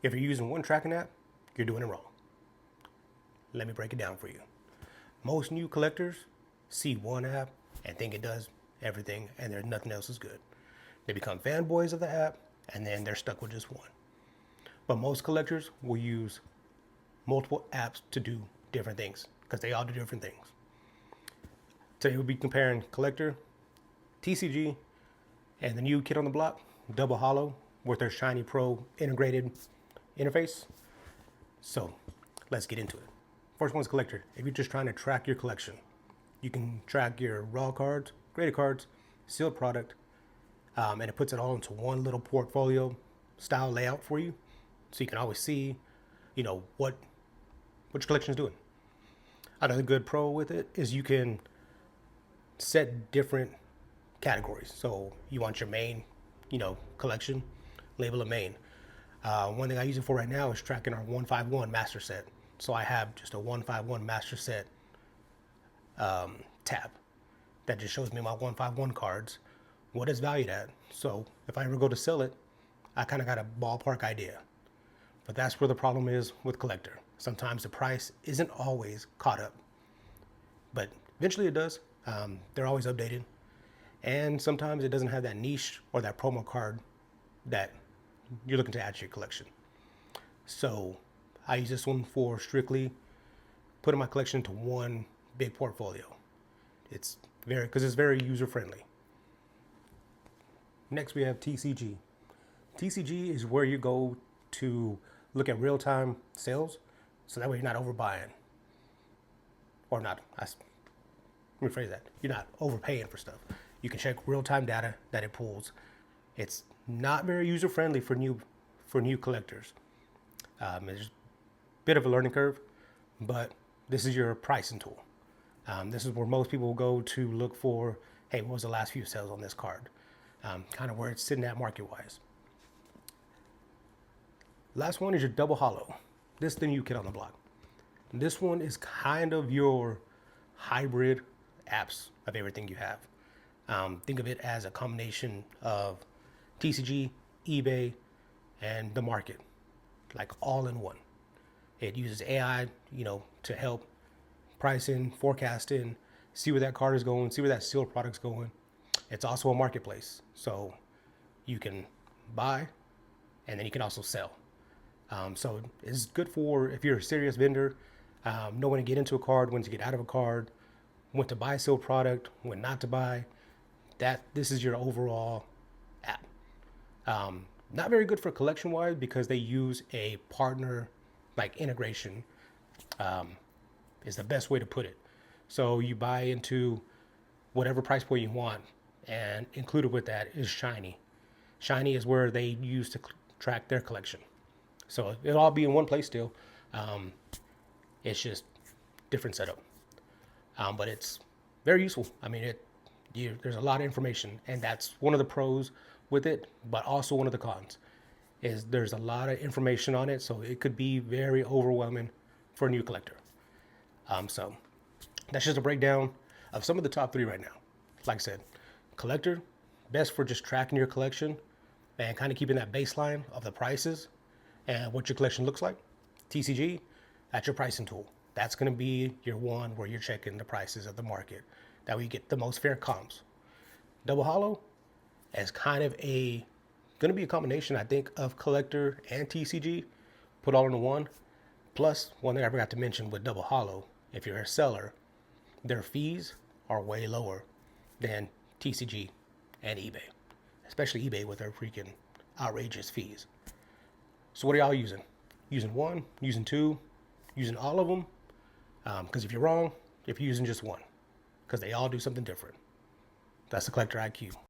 If you're using one tracking app, you're doing it wrong. Let me break it down for you. Most new collectors see one app and think it does everything and there's nothing else is good. They become fanboys of the app and then they're stuck with just one. But most collectors will use multiple apps to do different things because they all do different things. Today we'll be comparing Collectr, TCG, and the new kid on the block, Double Holo, with their Shiny Pro integrated interface. So let's get into it. First one's Collectr. If you're just trying to track your collection, you can track your raw cards, graded cards, sealed product, and it puts it all into one little portfolio style layout for you. So you can always see, what your collection is doing. Another good pro with it is you can set different categories. So you want your main, collection, label it main. One thing I use it for right now is tracking our 151 master set. So I have just a 151 master set tab that just shows me my 151 cards, what it's valued at. So if I ever go to sell it, I kind of got a ballpark idea. But that's where the problem is with Collectr. Sometimes the price isn't always caught up, but eventually it does. They're always updated. And sometimes it doesn't have that niche or that promo card that you're looking to add to your collection. So I use this one for strictly putting my collection into one big portfolio. It's very user friendly. Next we have TCG. TCG is where you go to look at real-time sales, so that way you're not overbuying. Or not, let me rephrase that. You're not overpaying for stuff. You can check real-time data that it pulls. It's not very user-friendly for new collectors. There's a bit of a learning curve, but this is your pricing tool. This is where most people will go to look for, hey, what was the last few sales on this card? Kind of where it's sitting at market-wise. Last one is your Double Holo. This is the new kid on the block. This one is kind of your hybrid apps of everything you have. Think of it as a combination of TCG, eBay, and the market, like all in one. It uses AI, to help pricing, forecasting, see where that card is going, see where that sealed product's going. It's also a marketplace, so you can buy and then you can also sell. So it's good for if you're a serious vendor, know when to get into a card, when to get out of a card, when to buy a sealed product, when not to buy. This is your overall app. Not very good for collection wise because they use a partner like integration, is the best way to put it. So you buy into whatever price point you want, and included with that is Shiny. Shiny is where they use to track their collection. So it'll all be in one place still. It's just different setup. But it's very useful. I mean, there's a lot of information, and that's one of the pros with it, but also one of the cons is there's a lot of information on it, so it could be very overwhelming for a new collector. So that's just a breakdown of some of the top 3 right now. Like I said, Collectr, best for just tracking your collection and kind of keeping that baseline of the prices and what your collection looks like. TCG, that's your pricing tool. That's going to be your one where you're checking the prices of the market. That way you get the most fair comps. Double Holo is kind of going to be a combination, I think, of Collectr and TCG put all into one. Plus, one thing I forgot to mention with Double Holo, if you're a seller, their fees are way lower than TCG and eBay, especially eBay with their freaking outrageous fees. So what are y'all using? Using one, using two, using all of them? Because if you're wrong, if you're using just one, because they all do something different. That's the Collectr IQ.